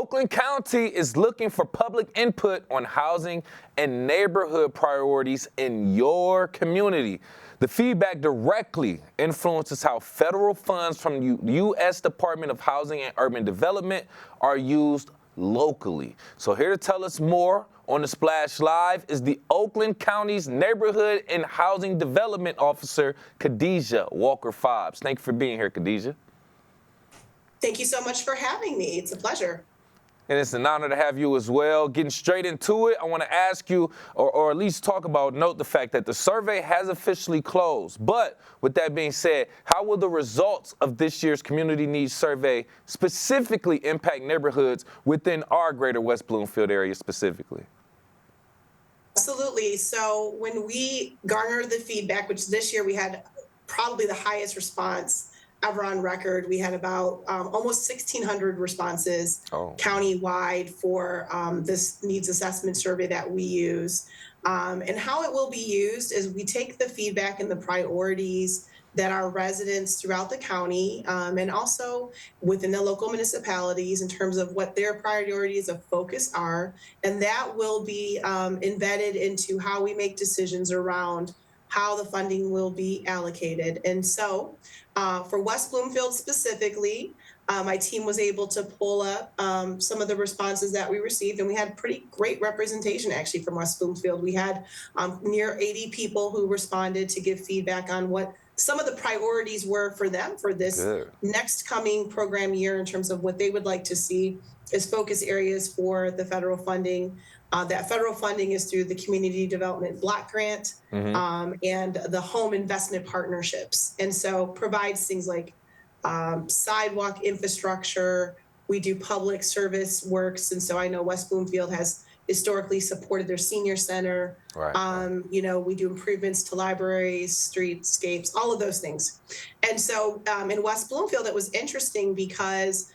Oakland County is looking for public input on housing and neighborhood priorities in your community. The feedback directly influences how federal funds from the U.S. Department of Housing and Urban Development are used locally. So here to tell us more on the Splash Live is the Oakland County's Neighborhood and Housing Development Officer, Khadija Walker-Fobbs. Thank you for being here, Khadija. Thank you so much for having me. It's a pleasure. And it's an honor to have you as well. Getting straight into it, I want to ask you, or at least note the fact that the survey has officially closed. But with that being said, how will the results of this year's Community Needs Survey specifically impact neighborhoods within our greater West Bloomfield area specifically? Absolutely. So when we garnered the feedback, which this year we had probably the highest response ever on record. We had about almost 1,600 responses countywide for this needs assessment survey that we use. And how it will be used is we take the feedback and the priorities that our residents throughout the county and also within the local municipalities in terms of what their priorities of focus are. And that will be embedded into how we make decisions around how the funding will be allocated. And so for West Bloomfield specifically, my team was able to pull up some of the responses that we received, and we had pretty great representation actually from West Bloomfield. We had near 80 people who responded to give feedback on what some of the priorities were for them for this next coming program year in terms of what they would like to see as focus areas for the federal funding. That federal funding is through the Community Development Block Grant and the Home Investment Partnerships. And so provides things like sidewalk infrastructure. We do public service works. And so I know West Bloomfield has historically supported their senior center. You know, we do improvements to libraries, streetscapes, all of those things. And so in West Bloomfield, it was interesting because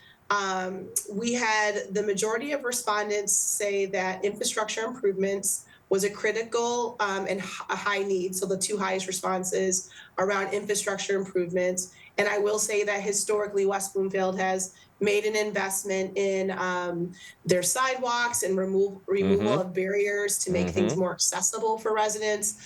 we had the majority of respondents say that infrastructure improvements was a critical and a high need. So the two highest responses around infrastructure improvements. And I will say that historically West Bloomfield has made an investment in their sidewalks and removal of barriers to make things more accessible for residents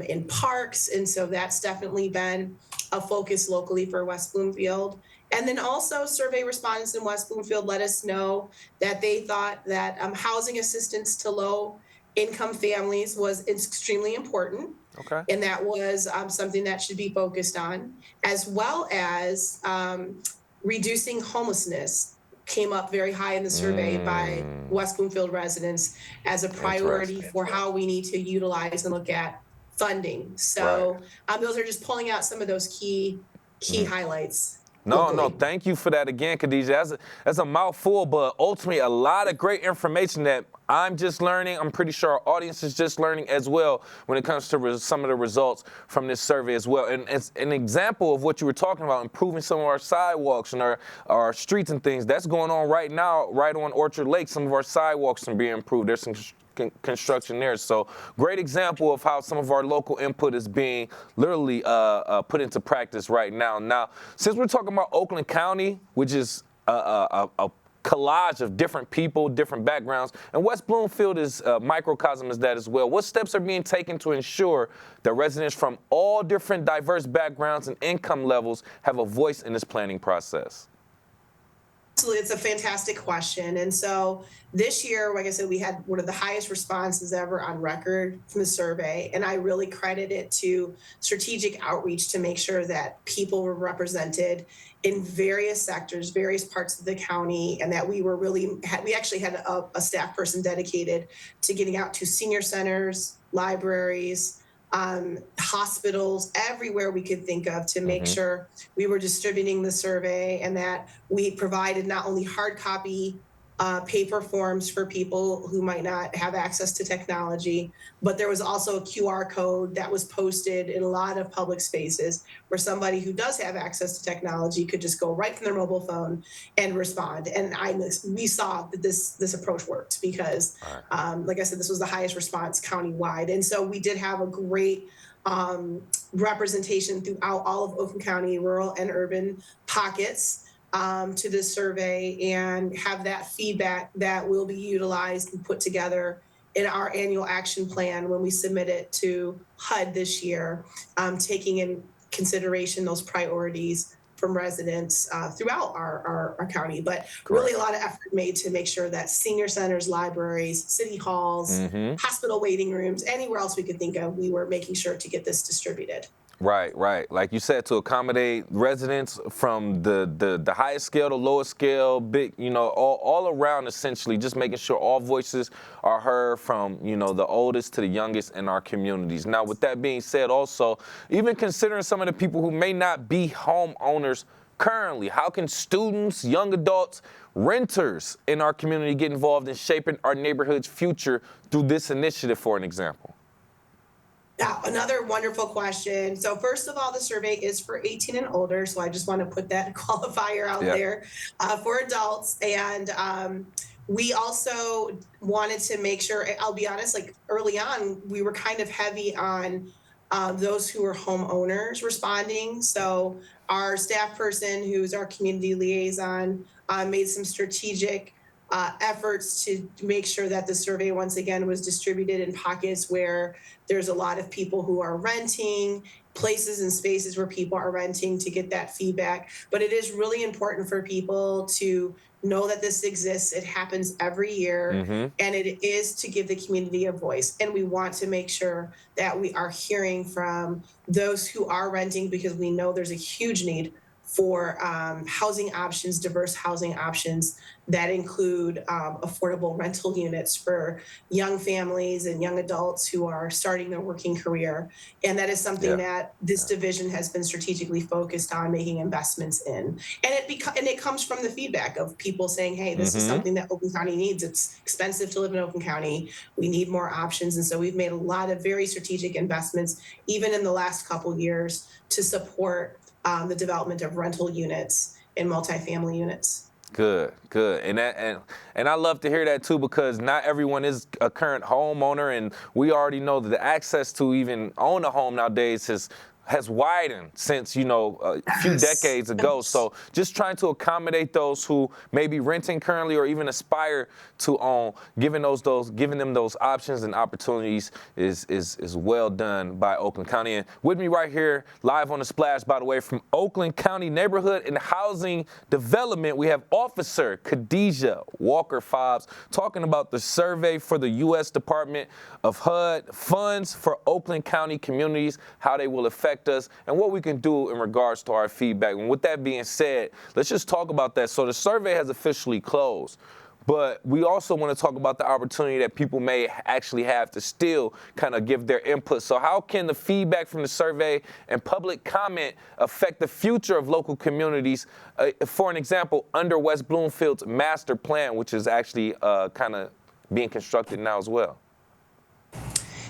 in parks. And so that's definitely been a focus locally for West Bloomfield. And then also survey respondents in West Bloomfield let us know that they thought that housing assistance to low-income families was extremely important. And that was something that should be focused on, as well as reducing homelessness came up very high in the survey by West Bloomfield residents as a priority for how we need to utilize and look at funding. So those are just pulling out some of those key highlights. No, thank you for that again, Khadija. That's a mouthful, but ultimately a lot of great information that I'm just learning. I'm pretty sure our audience is just learning as well when it comes to some of the results from this survey as well. And it's an example of what you were talking about, improving some of our sidewalks and our streets and things. That's going on right now, right on Orchard Lake. Some of our sidewalks are being improved. There's some construction there. So great example of how some of our local input is being literally put into practice right now. Now, since we're talking about Oakland County, which is a collage of different people, different backgrounds, and West Bloomfield is a microcosm of that as well. What steps are being taken to ensure that residents from all different diverse backgrounds and income levels have a voice in this planning process? Absolutely, it's a fantastic question. And so this year, like I said, we had one of the highest responses ever on record from the survey. And I really credit it to strategic outreach to make sure that people were represented in various sectors, various parts of the county, and that we actually had a staff person dedicated to getting out to senior centers, libraries, hospitals, everywhere we could think of to make sure we were distributing the survey and that we provided not only hard copy paper forms for people who might not have access to technology, but there was also a QR code that was posted in a lot of public spaces where somebody who does have access to technology could just go right from their mobile phone and respond. And we saw that this approach worked because, like I said, this was the highest response countywide. And so we did have a great representation throughout all of Oakland County, rural and urban pockets. to this survey and have that feedback that will be utilized and put together in our annual action plan when we submit it to HUD this year, taking in consideration those priorities from residents throughout our county. But really a lot of effort made to make sure that senior centers, libraries, city halls, hospital waiting rooms, anywhere else we could think of, we were making sure to get this distributed. Right, right. Like you said, to accommodate residents from the highest scale to lowest scale, big, all around, essentially, just making sure all voices are heard from, the oldest to the youngest in our communities. Now, with that being said, also, even considering some of the people who may not be homeowners currently, how can students, young adults, renters in our community get involved in shaping our neighborhood's future through this initiative, for an example? Yeah, another wonderful question. So first of all, the survey is for 18 and older. So I just want to put that qualifier out there for adults. And we also wanted to make sure, I'll be honest, like early on, we were kind of heavy on those who are homeowners responding. So our staff person, who's our community liaison, made some strategic efforts to make sure that the survey, once again, was distributed in pockets where there's a lot of people who are renting, places and spaces where people are renting, to get that feedback. But it is really important for people to know that this exists. It happens every year, and it is to give the community a voice. And we want to make sure that we are hearing from those who are renting, because we know there's a huge need for housing options, diverse housing options that include affordable rental units for young families and young adults who are starting their working career. And that is something that this division has been strategically focused on making investments in. And it comes from the feedback of people saying, hey, this is something that Oakland County needs. It's expensive to live in Oakland County. We need more options. And so we've made a lot of very strategic investments, even in the last couple of years, to support the development of rental units and multifamily units. Good, good. And I love to hear that too, because not everyone is a current homeowner, and we already know that the access to even own a home nowadays has widened since, a few decades ago. So just trying to accommodate those who may be renting currently or even aspire to own, giving them those options and opportunities is well done by Oakland County. And with me right here, live on the Splash, by the way, from Oakland County Neighborhood and Housing Development, we have Officer Khadija Walker-Fobbs talking about the survey for the U.S. Department of HUD funds for Oakland County communities, how they will affect us, and what we can do in regards to our feedback. And with that being said, let's just talk about that. So the survey has officially closed, but we also want to talk about the opportunity that people may actually have to still kind of give their input. So how can the feedback from the survey and public comment affect the future of local communities? For an example, under West Bloomfield's master plan, which is actually kind of being constructed now as well.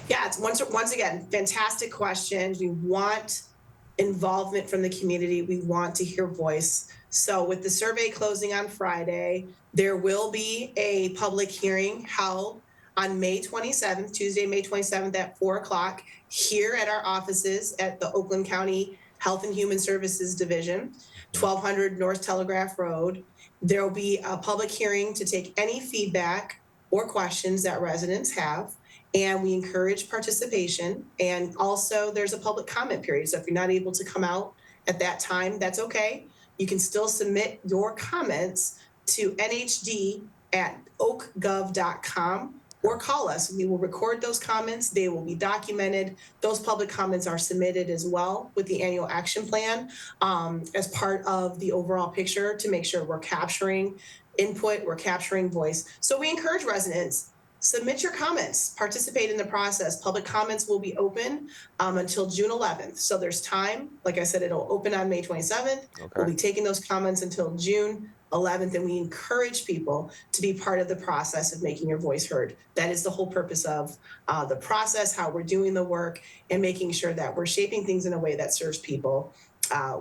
Yeah, it's once again, fantastic questions. We want involvement from the community. We want to hear voice. So with the survey closing on Friday, there will be a public hearing held on May 27th, Tuesday, May 27th at 4:00 here at our offices at the Oakland County Health and Human Services Division, 1200 North Telegraph Road. There will be a public hearing to take any feedback or questions that residents have. And we encourage participation. And also there's a public comment period. So if you're not able to come out at that time, that's okay. You can still submit your comments to nhd@oakgov.com or call us. We will record those comments. They will be documented. Those public comments are submitted as well with the annual action plan as part of the overall picture to make sure we're capturing input, we're capturing voice. So we encourage residents, submit your comments, participate in the process. Public comments will be open until June 11th. So there's time. Like I said, it'll open on May 27th. Okay. We'll be taking those comments until June 11th, and we encourage people to be part of the process of making your voice heard. That is the whole purpose of the process, how we're doing the work, and making sure that we're shaping things in a way that serves people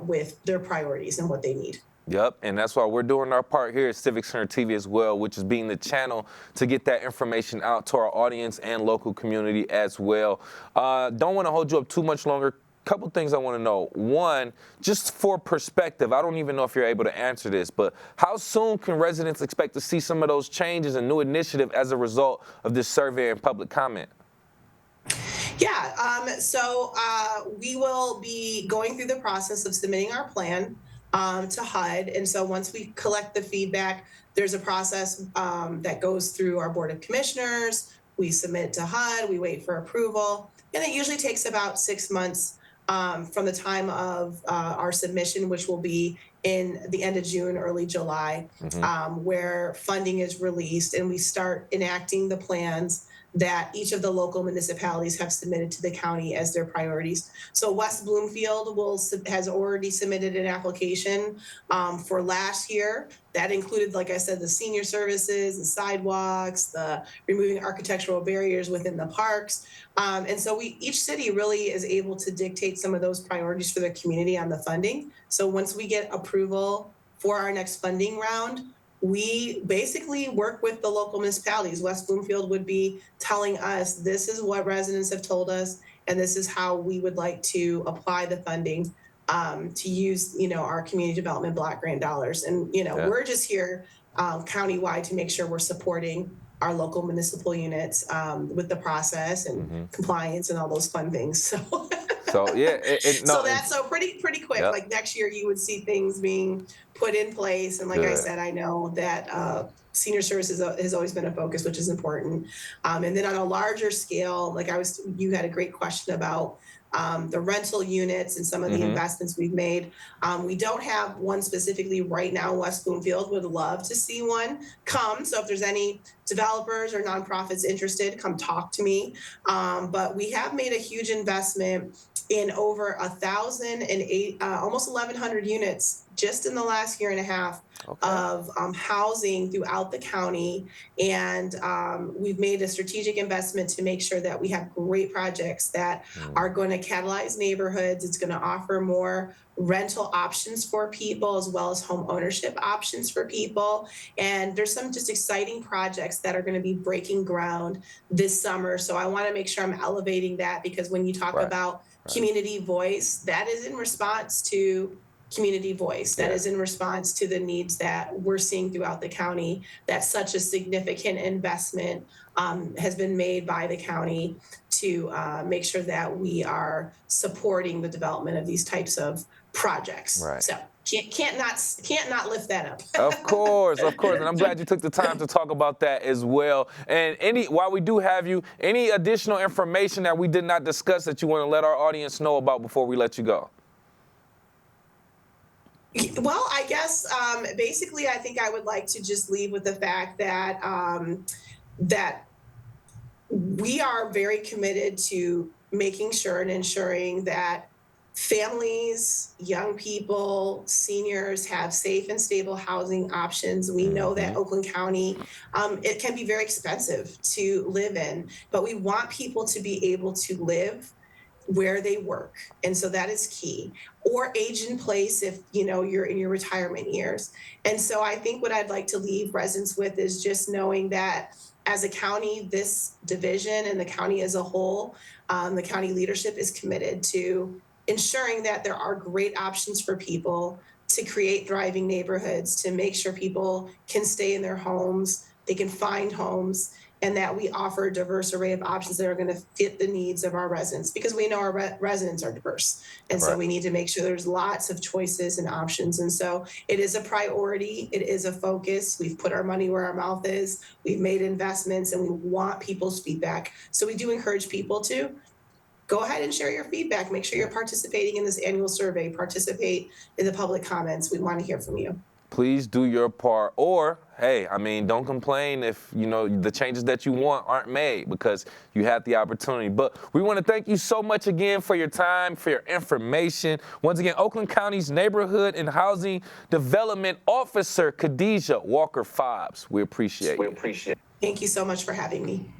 with their priorities and what they need. Yep, and that's why we're doing our part here at Civic Center TV as well, which is being the channel to get that information out to our audience and local community as well. Don't want to hold you up too much longer, couple things I want to know. One, just for perspective, I don't even know if you're able to answer this, but how soon can residents expect to see some of those changes and new initiative as a result of this survey and public comment? Yeah, so we will be going through the process of submitting our plan to HUD. And so once we collect the feedback, there's a process that goes through our Board of Commissioners. We submit to HUD, we wait for approval, and it usually takes about 6 months from the time of our submission, which will be in the end of June, early July, where funding is released and we start enacting the plans that each of the local municipalities have submitted to the county as their priorities. So West Bloomfield has already submitted an application for last year. That included, like I said, the senior services, the sidewalks, the removing architectural barriers within the parks. And so each city really is able to dictate some of those priorities for the community on the funding. So once we get approval for our next funding round, we basically work with the local municipalities. West Bloomfield would be telling us, this is what residents have told us, and this is how we would like to apply the funding to use, our community development block grant dollars. And, we're just here countywide to make sure we're supporting our local municipal units with the process and compliance and all those fun things. So yeah, so that's pretty quick. Yep. Like next year, you would see things being put in place. And like I said, I know that senior services has always been a focus, which is important. And then on a larger scale, you had a great question about the rental units and some of the investments we've made. We don't have one specifically right now. West Bloomfield would love to see one come. So if there's any developers or nonprofits interested, come talk to me. But we have made a huge investment in over 1,008, almost 1,100 units just in the last year and a half of housing throughout the county. And we've made a strategic investment to make sure that we have great projects that are going to catalyze neighborhoods. It's going to offer more rental options for people as well as home ownership options for people. And there's some just exciting projects that are going to be breaking ground this summer. So I want to make sure I'm elevating that, because when you talk about community voice, that is in response to community voice. That is in response to the needs that we're seeing throughout the county, that such a significant investment has been made by the county to make sure that we are supporting the development of these types of projects. Right. So can't not lift that up. Of course. And I'm glad you took the time to talk about that as well. And while we do have you, any additional information that we did not discuss that you want to let our audience know about before we let you go? Well, I guess basically, I think I would like to just leave with the fact that that we are very committed to making sure and ensuring that families, young people, seniors have safe and stable housing options. We know that Oakland County, it can be very expensive to live in, but we want people to be able to live where they work. And so that is key. Or age in place if you're in your retirement years. And so I think what I'd like to leave residents with is just knowing that as a county, this division and the county as a whole, the county leadership is committed to ensuring that there are great options for people to create thriving neighborhoods, to make sure people can stay in their homes, they can find homes, and that we offer a diverse array of options that are going to fit the needs of our residents, because we know our residents are diverse. And so we need to make sure there's lots of choices and options. And so it is a priority. It is a focus. We've put our money where our mouth is. We've made investments, and we want people's feedback. So we do encourage people to go ahead and share your feedback. Make sure you're participating in this annual survey. Participate in the public comments. We want to hear from you. Please do your part. Or, hey, don't complain if, the changes that you want aren't made, because you had the opportunity. But we want to thank you so much again for your time, for your information. Once again, Oakland County's Neighborhood and Housing Development Officer, Khadija Walker-Fobbs. We appreciate it. Thank you so much for having me.